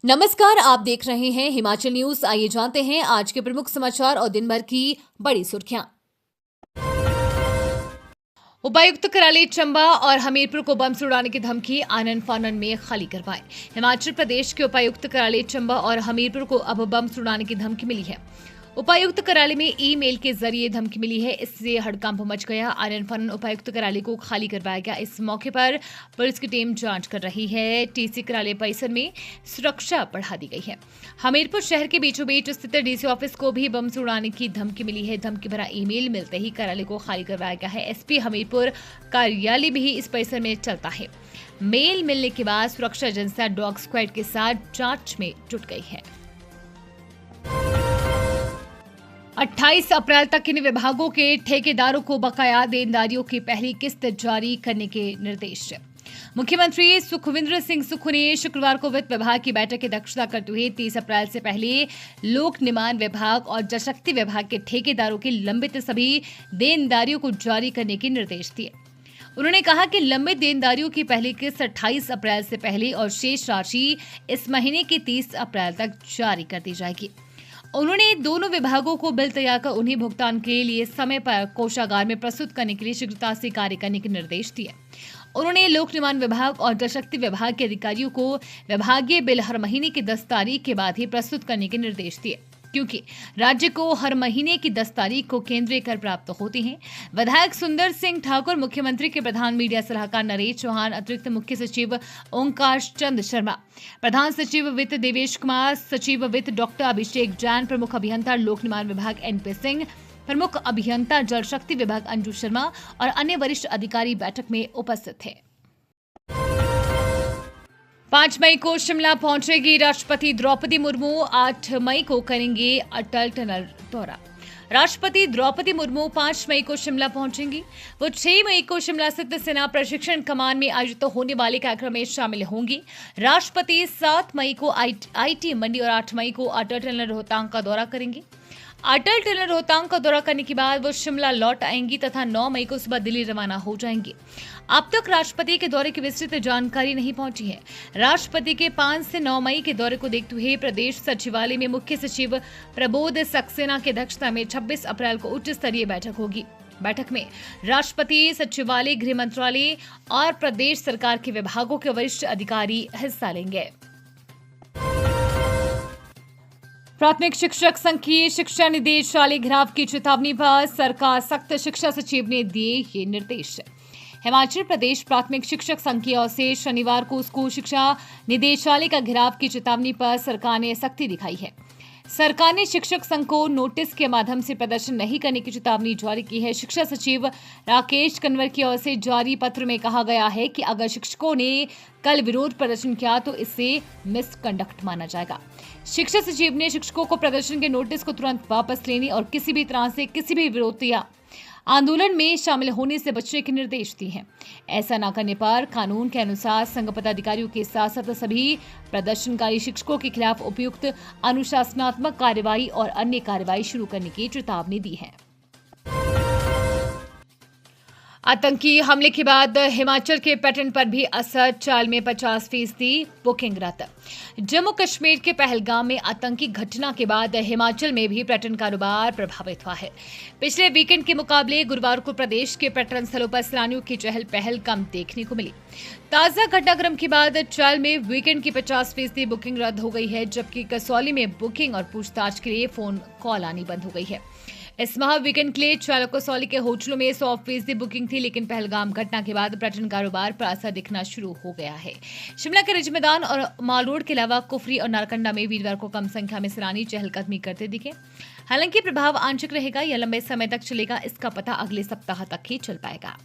नमस्कार, आप देख रहे हैं हिमाचल न्यूज। आइए जानते हैं आज के प्रमुख समाचार और दिन भर की बड़ी सुर्खियां। उपायुक्त कराली चंबा और हमीरपुर को बम से उड़ाने की धमकी, आनन फानन में खाली करवाएं। हिमाचल प्रदेश के उपायुक्त कराली चंबा और हमीरपुर को अब बम से उड़ाने की धमकी मिली है। उपायुक्त कराली में ईमेल के जरिए धमकी मिली है, इससे हड़कंप मच गया। आनन फानन उपायुक्त कराली को खाली करवाया गया। इस मौके पर पुलिस की टीम जांच कर रही है। टीसी कराली परिसर में सुरक्षा बढ़ा दी गई है। हमीरपुर शहर के बीचों बीच स्थित डीसी ऑफिस को भी बम से उड़ाने की धमकी मिली है। धमकी भरा ईमेल मिलते ही कराली को खाली करवाया गया है। एसपी हमीरपुर कार्यालय भी इस परिसर में चलता है। मेल मिलने के बाद सुरक्षा एजेंसियां डॉग स्क्वाड के साथ जांच में जुट गई है। 28 अप्रैल तक इन विभागों के ठेकेदारों को बकाया देनदारियों की पहली किस्त जारी करने के निर्देश। मुख्यमंत्री सुखविंदर सिंह सुक्खू ने शुक्रवार को वित्त विभाग की बैठक की अध्यक्षता करते हुए 30 अप्रैल से पहले लोक निर्माण विभाग और जलशक्ति विभाग के ठेकेदारों की लंबित सभी देनदारियों को जारी करने के निर्देश दिए। उन्होंने कहा कि लंबित देनदारियों की पहली किस्त 28 अप्रैल से पहले और शेष राशि इस महीने की 30 अप्रैल तक जारी कर दी जाएगी। उन्होंने दोनों विभागों को बिल तैयार कर उन्हें भुगतान के लिए समय पर कोषागार में प्रस्तुत करने के लिए शीघ्रता से कार्य करने के निर्देश दिए। उन्होंने लोक निर्माण विभाग और जलशक्ति विभाग के अधिकारियों को विभागीय बिल हर महीने की 10 तारीख के बाद ही प्रस्तुत करने के निर्देश दिए, क्योंकि राज्य को हर महीने की 10 तारीख को केंद्रीय कर प्राप्त होते हैं। विधायक सुंदर सिंह ठाकुर, मुख्यमंत्री के प्रधान मीडिया सलाहकार नरेश चौहान, अतिरिक्त मुख्य सचिव ओंकार चंद शर्मा, प्रधान सचिव वित्त देवेश कुमार, सचिव वित्त डॉक्टर अभिषेक जैन, प्रमुख अभियंता लोक निर्माण विभाग एनपी सिंह, प्रमुख अभियंता जल शक्ति विभाग अंजू शर्मा और अन्य वरिष्ठ अधिकारी बैठक में उपस्थित थे। 5 मई को शिमला पहुंचेगी राष्ट्रपति द्रौपदी मुर्मू। 8 मई को करेंगे अटल टनल दौरा। राष्ट्रपति द्रौपदी मुर्मू 5 मई को शिमला पहुंचेंगी। वो 6 मई को शिमला स्थित सेना प्रशिक्षण कमान में आयोजित होने वाले कार्यक्रम में शामिल होंगी। राष्ट्रपति 7 मई को आईटी मंडी और 8 मई को अटल टनल रोहतांग का दौरा करेंगी। अटल टनल रोहतांग का दौरा करने के बाद वो शिमला लौट आएंगी तथा 9 मई को सुबह दिल्ली रवाना हो जाएंगी। अब तक राष्ट्रपति के दौरे की विस्तृत जानकारी नहीं पहुंची है। राष्ट्रपति के 5 से 9 मई के दौरे को देखते हुए प्रदेश सचिवालय में मुख्य सचिव प्रबोध सक्सेना की अध्यक्षता में 26 अप्रैल को उच्च स्तरीय बैठक होगी। बैठक में राष्ट्रपति, सचिवालय, गृह मंत्रालय और प्रदेश सरकार के विभागों के वरिष्ठ अधिकारी हिस्सा लेंगे। प्राथमिक शिक्षक संघ की शिक्षा निदेशालय घेराव की चेतावनी पर सरकार सख्त। शिक्षा सचिव ने दिए ये निर्देश। हिमाचल प्रदेश प्राथमिक शिक्षक संघ की ओर से शनिवार को स्कूल शिक्षा निदेशालय का घेराव की चेतावनी पर सरकार ने सख्ती दिखाई है। सरकार ने शिक्षक संघ को नोटिस के माध्यम से प्रदर्शन नहीं करने की चेतावनी जारी की है। शिक्षा सचिव राकेश कंवर की ओर से जारी पत्र में कहा गया है कि अगर शिक्षकों ने कल विरोध प्रदर्शन किया तो इसे मिसकंडक्ट माना जाएगा। शिक्षा सचिव ने शिक्षकों को प्रदर्शन के नोटिस को तुरंत वापस लेने और किसी भी तरह से किसी भी विरोध या आंदोलन में शामिल होने से बचने के निर्देश दिए हैं। ऐसा न करने पर कानून के अनुसार संघ पदाधिकारियों के साथ साथ सभी प्रदर्शनकारी शिक्षकों के खिलाफ उपयुक्त अनुशासनात्मक कार्रवाई और अन्य कार्रवाई शुरू करने की चेतावनी दी है। आतंकी हमले के बाद हिमाचल के पैटर्न पर भी असर। चाल में 50% बुकिंग रद्द। जम्मू कश्मीर के पहलगाम में आतंकी घटना के बाद हिमाचल में भी पर्यटन कारोबार प्रभावित हुआ है। पिछले वीकेंड के मुकाबले गुरुवार को प्रदेश के पर्यटन स्थलों पर सैलानियों की चहल पहल कम देखने को मिली। ताजा घटनाक्रम के बाद चाल में वीकेंड की 50% बुकिंग रद्द हो गई है, जबकि कसौली में बुकिंग और पूछताछ के लिए फोन कॉल आनी बंद हो गई है। इस माह वीकेंड के लिए चाल कसौली के होटलों में 100% बुकिंग थी, लेकिन पहलगाम घटना के बाद पर्यटन कारोबार पर असर दिखना शुरू हो गया है। शिमला के रिज मैदान और माल रोड के अलावा कुफरी और नारकंडा में वीरवार को कम संख्या में सैलानी चहलकदमी करते दिखे। हालांकि प्रभाव आंशिक रहेगा या लंबे समय तक चलेगा, इसका पता अगले सप्ताह तक ही चल पाएगा।